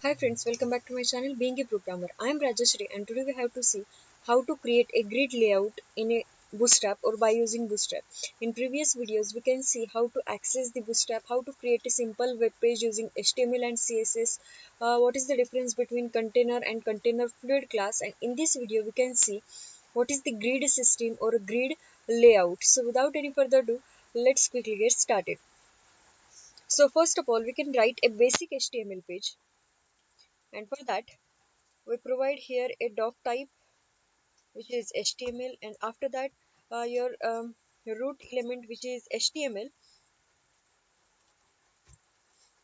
Hi friends, welcome back to my channel Being a Programmer. I am Rajashri and today we have to see how to create a grid layout in a Bootstrap or by using Bootstrap. In previous videos we can see how to access the Bootstrap, how to create a simple web page using HTML and CSS, what is the difference between container and container fluid class, and in this video we can see what is the grid system or a grid layout. So without any further ado, let's quickly get started. So first of all we can write a basic HTML page, and for that we provide here a doc type which is HTML, and after that your root element which is HTML,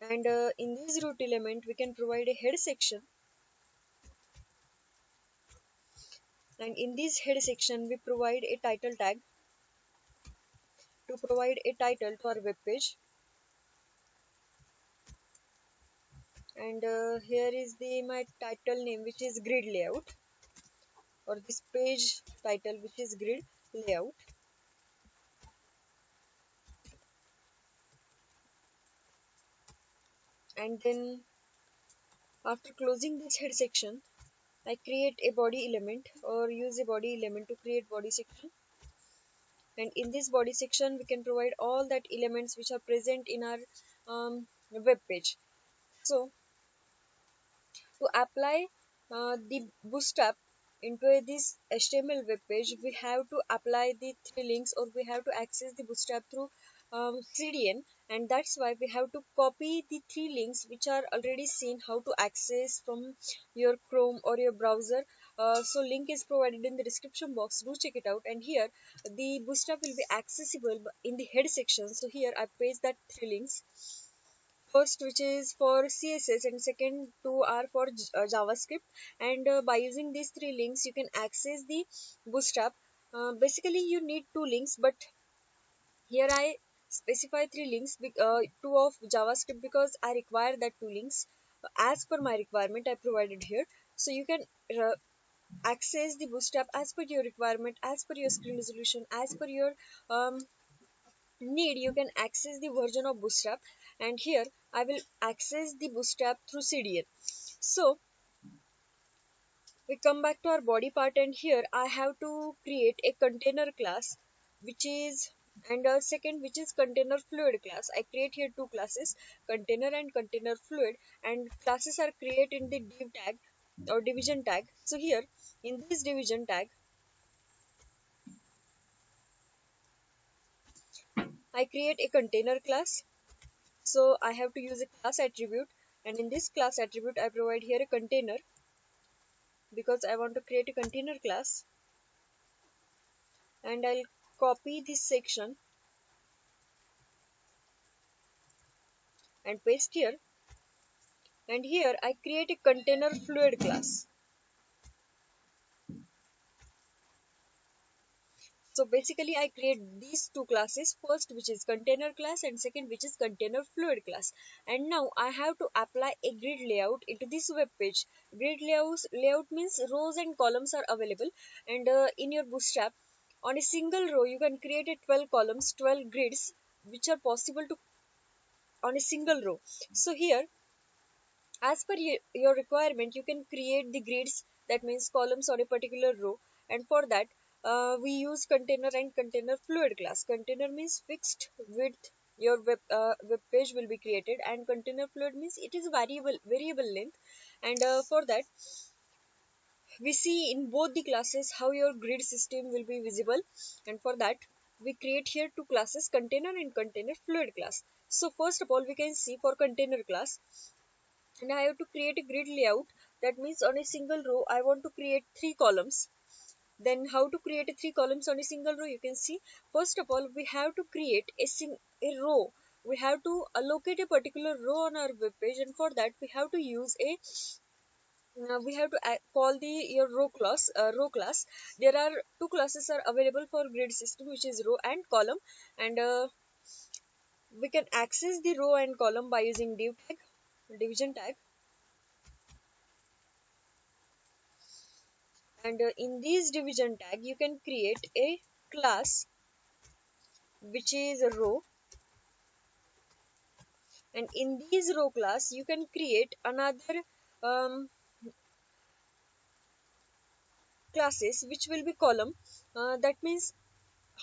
and in this root element we can provide a head section, and in this head section we provide a title tag to provide a title to our web page, and here is the my title name which is grid layout, or this page title which is grid layout. And then after closing this head section I create a body element or use a body element to create body section, and in this body section we can provide all that elements which are present in our web page. So to apply the bootstrap into this HTML web page, we have to apply the three links, or we have to access the bootstrap through CDN, and that's why we have to copy the three links which are already seen how to access from your Chrome or your browser. So link is provided in the description box, do check it out. And here the bootstrap will be accessible in the head section, so here I paste that three links. First which is for CSS and second two are for JavaScript, and by using these three links you can access the bootstrap. Basically you need two links, but here I specify three links, two of JavaScript because I require that two links as per my requirement I provided here. So you can uh, access the bootstrap as per your requirement, as per your screen resolution, as per your um, need. You can access the version of bootstrap, and here I will access the bootstrap through CDN. So we come back to our body part, and here I have to create a container class which is, and a second which is container fluid class. I create here two classes, container and container fluid, and classes are created in the div tag or division tag. So here in this division tag I create a container class. So I have to use a class attribute, and in this class attribute I provide here a container because I want to create a container class, and I'll copy this section and paste here, and here I create a container fluid class. So basically I create these two classes, first which is container class and second which is container fluid class. And now I have to apply a grid layout into this web page. Grid layout means rows and columns are available, and in your bootstrap on a single row you can create a 12 columns, 12 grids which are possible to on a single row. So here as per your requirement you can create the grids, that means columns on a particular row, and for that we use container and container fluid class. Container means fixed width your web page will be created, and container fluid means it is variable length, and for that we see in both the classes how your grid system will be visible, and for that we create here two classes, container and container fluid class. So first of all we can see for container class, and I have to create a grid layout. That means on a single row I want to create three columns. Then how to create a three columns on a single row, you can see first of all we have to create a row. We have to allocate a particular row on our web page, and for that we have to use a we have to call the your row class. There are two classes are available for grid system which is row and column, and we can access the row and column by using div tag, division tag, and in this division tag you can create a class which is a row, and in this row class you can create another um, classes which will be column. That means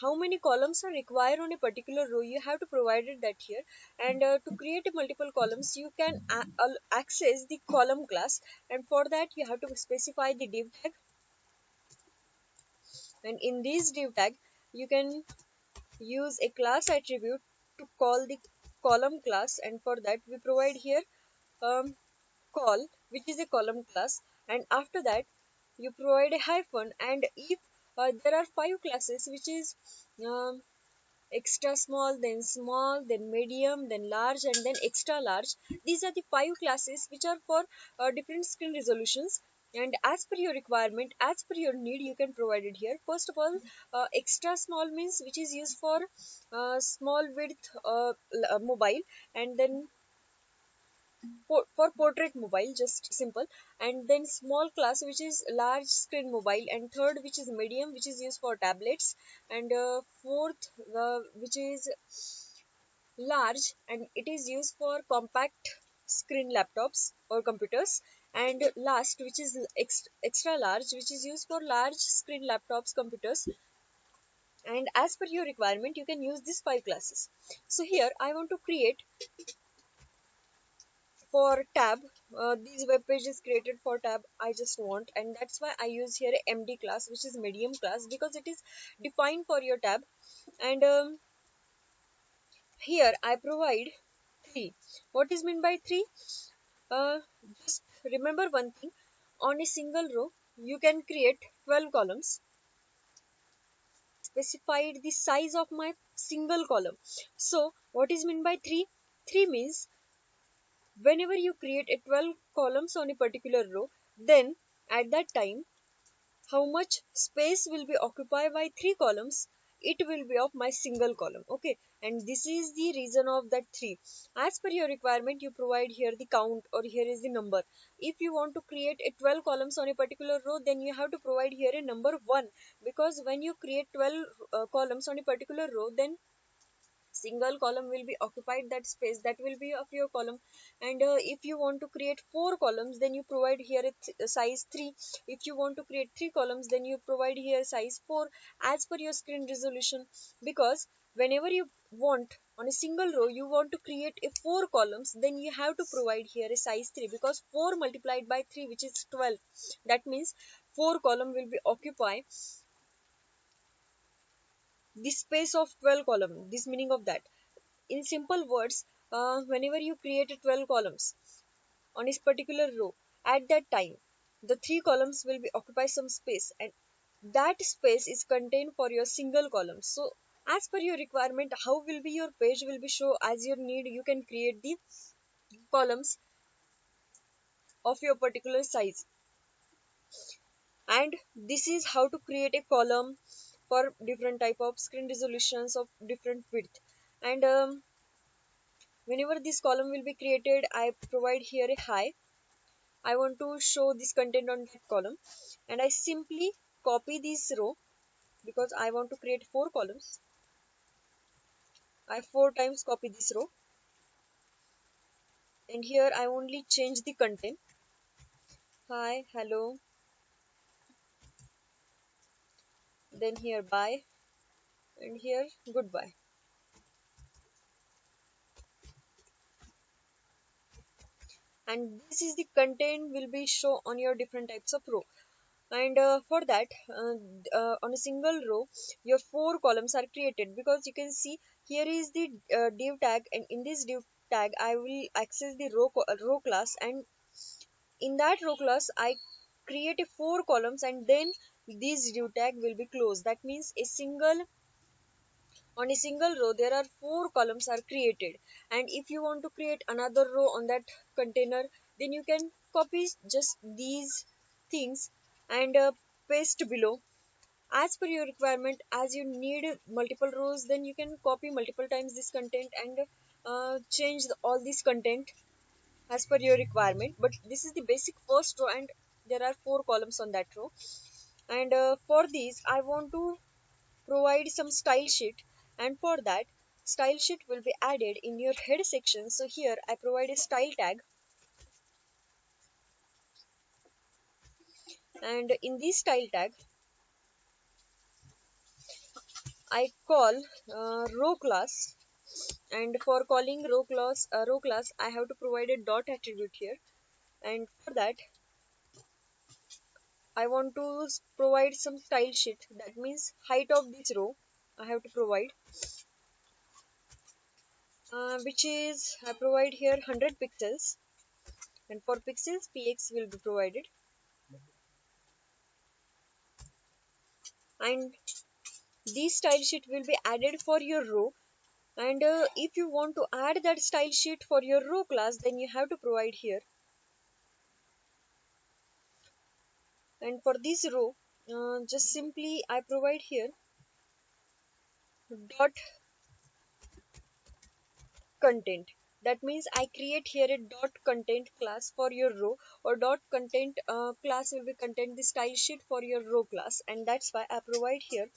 how many columns are required on a particular row, you have to provide it that here. And to create a multiple columns, you can access the column class, and for that you have to specify the div tag. And in this div tag you can use a class attribute to call the column class, and for that we provide here um, call, which is a column class. And after that you provide a hyphen, and if there are five classes, which is um, extra small, then medium, then large, and then extra large. These are the five classes which are for different screen resolutions. And as per your requirement, as per your need, you can provide it here. First of all, extra small means which is used for small width mobile, and then for portrait mobile, just simple. And then small class, which is large screen mobile. And third, which is medium, which is used for tablets. And fourth, which is large, and it is used for compact screen laptops or computers. And last, which is extra large, which is used for large screen laptops, computers. And as per your requirement, you can use these five classes. So here I want to create for tab. These web pages created for tab I just want, and that's why I use here a MD class, which is medium class, because it is defined for your tab. And here I provide 3. What is meant by 3? uh, just remember one thing: on a single row you can create 12 columns. Specified the size of my single column. So what is meant by 3? 3 means whenever you create a 12 columns on a particular row, then at that time how much space will be occupied by 3 columns, it will be of my single column. Okay, and this is the reason of that 3. As per your requirement, you provide here the count, or here is the number. If you want to create a 12 columns on a particular row, then you have to provide here a number 1, because when you create 12 columns on a particular row, then single column will be occupied that space, that will be of your column. And if you want to create 4 columns, then you provide here a size 3. If you want to create 3 columns, then you provide here size 4, as per your screen resolution. Because whenever you want on a single row, you want to create a 4 columns, then you have to provide here a size 3, because 4 multiplied by 3, which is 12, that means 4 column will be occupy the space of 12 column. This meaning of that, in simple words, whenever you create 12 columns on a particular row, at that time the 3 columns will be occupy some space, and that space is contained for your single column. So as per your requirement, how will be your page will be show as your need, you can create the columns of your particular size. And this is how to create a column for different type of screen resolutions of different width. And whenever this column will be created, I provide here a high. I want to show this content on that column, and I simply copy this row, because I want to create 4 columns. I 4 times copy this row, and here I only change the content: hi, hello, then here bye, and here goodbye. And this is the content will be show on your different types of row. And for that, on a single row your 4 columns are created, because you can see here is the div tag, and in this div tag I will access the row class, and in that row class I create a 4 columns, and then this div tag will be closed. That means a single on a single row there are 4 columns are created. And if you want to create another row on that container, then you can copy just these things and paste below as per your requirement. As you need multiple rows, then you can copy multiple times this content, and change all this content as per your requirement. But this is the basic first row, and there are 4 columns on that row. And for these I want to provide some style sheet, and for that style sheet will be added in your head section. So here I provide a style tag, And in this style tag I call row class, and for calling row class I have to provide a dot attribute here. And for that I want to provide some style sheet, that means height of this row I have to provide, which is I provide here 100 pixels, and for pixels px will be provided. And this style sheet will be added for your row, and if you want to add that style sheet for your row class, then you have to provide here. And for this row just simply I provide here dot content, that means I create here a dot content class for your row, or dot content class will be content the style sheet for your row class, and that's why I provide here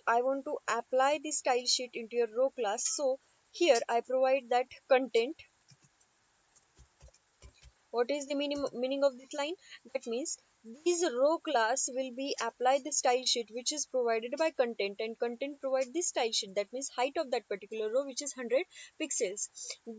I want to apply the style sheet into your row class, so here I provide that content. What is the meaning of this line? That means this row class will be applied the style sheet which is provided by content, and content provide this style sheet, that means height of that particular row which is 100 pixels.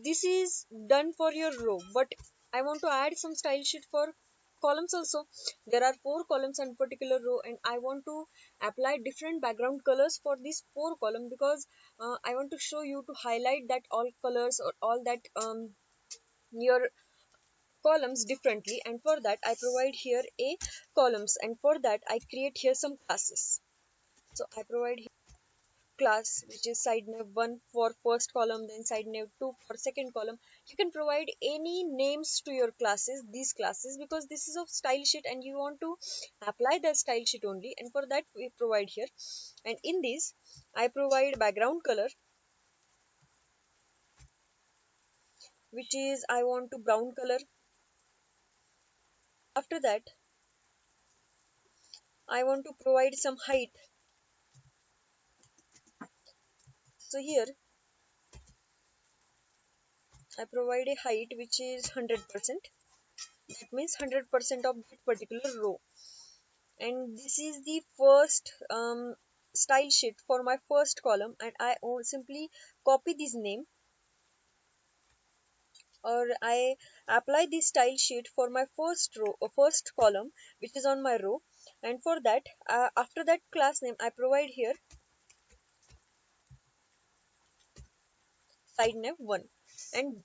This is done for your row, but I want to add some style sheet for columns also. There are 4 columns on particular row, and I want to apply different background colors for these 4 columns, because I want to show you to highlight that all colors or all that your columns differently. And for that I provide here a columns, and for that I create here some classes. So I provide here class which is side nav 1 for first column, then side nav 2 for second column. You can provide any names to your classes, these classes, because this is of style sheet and you want to apply the style sheet only, and for that we provide here. And in this I provide background color, which is I want to brown color. After that I want to provide some height, so here I provide a height which is 100%, that means 100% of that particular row. And this is the first style sheet for my first column, and I simply copy this name, or I apply this style sheet for my first row or first column which is on my row. And for that after that class name I provide here side nav 1, and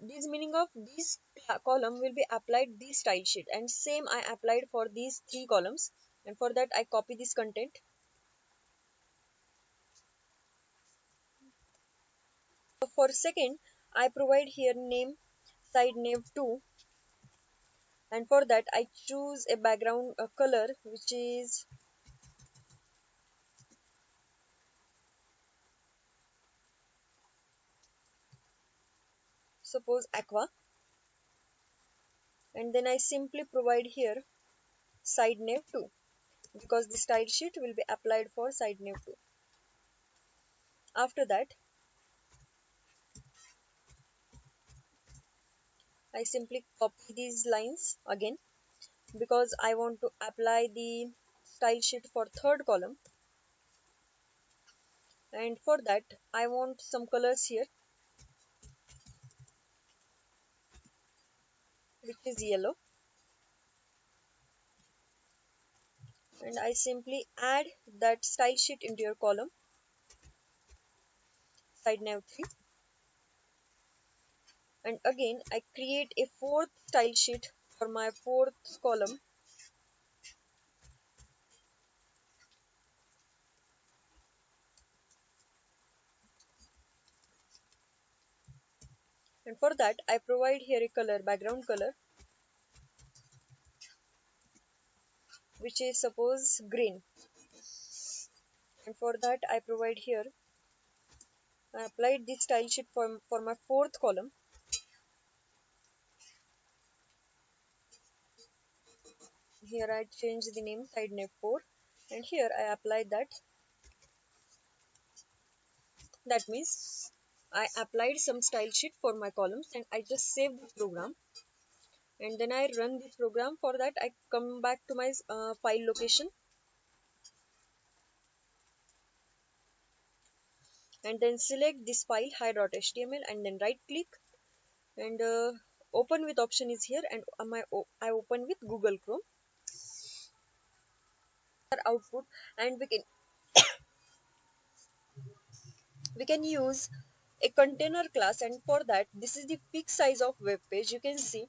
this meaning of this column will be applied this style sheet, and same I applied for these 3 columns. And for that I copy this content. So for second I provide here name side nav 2, and for that I choose a background color which is suppose aqua, and then I simply provide here side nav 2, because the style sheet will be applied for side nav 2. After that I simply copy these lines again, because I want to apply the style sheet for third column. And for that I want some colors here which is yellow, and I simply add that style sheet into your column side nav 3, and again I create a fourth style sheet for my fourth column, and for that I provide here a color background color which is suppose green, and for that I provide here I applied this style sheet for my fourth column. Here I change the name side nav 4, and here I apply that. That means I applied some style sheet for my columns, and I just save the program. and then I run this program. For that I come back to my file location, and then select this file hi.html, and then right click, and open with option is here, and I open with Google Chrome output. And we can use a container class, and for that this is the peak size of web page. You can see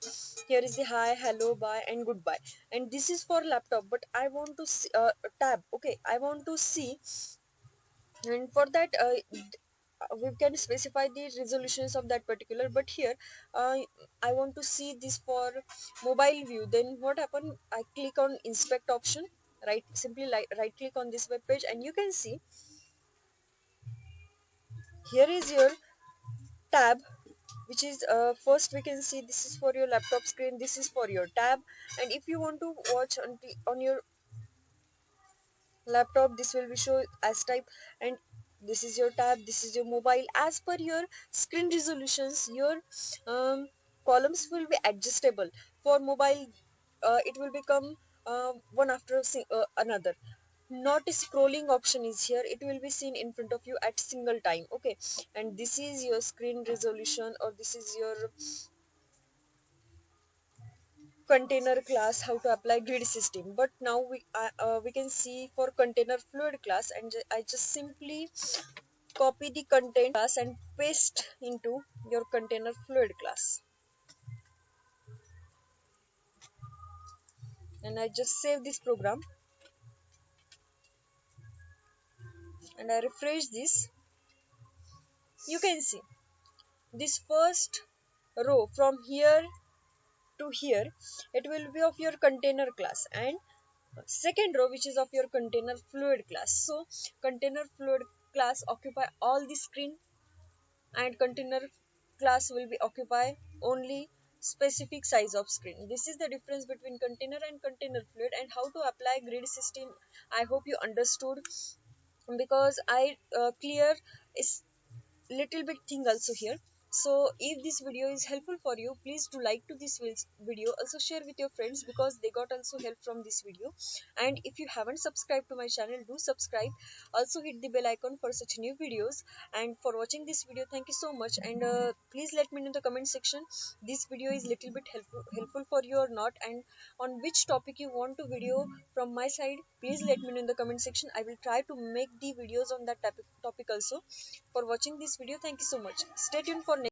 here is the hi, hello, bye and goodbye, and this is for laptop, but I want to see tab. Okay, I want to see, and for that we can specify the resolutions of that particular, but here uh, I want to see this for mobile view. Then what happen, I click on inspect option, right click on this web page, and you can see here is your tab, which is first we can see this is for your laptop screen, this is for your tab, and if you want to watch on your laptop, this will be show as type, and this is your tab, this is your mobile. As per your screen resolutions, your columns will be adjustable. For mobile it will become one after another. Not a scrolling option is here, it will be seen in front of you at single time. Okay, and this is your screen resolution, or this is your container class, how to apply grid system. But now we can see for container fluid class, and I just simply copy the content class and paste into your container fluid class, and I just save this program, and I refresh this. You can see this first row from here to here, it will be of your container class, and second row which is of your container fluid class. So container fluid class occupy all the screen, and container class will be occupy only specific size of screen. This is the difference between container and container fluid, and how to apply grid system. I hope you understood, because I clear is little bit thing also here. So if this video is helpful for you, please do like to this video, also share with your friends, because they got also help from this video. And if you haven't subscribed to my channel, do subscribe, also hit the bell icon for such new videos. And for watching this video, thank you so much, and please let me know in the comment section this video is little bit helpful for you or not, and on which topic you want to video from my side. Please let me know in the comment section, I will try to make the videos on that topic also. For watching this video, thank you so much. Stay tuned for next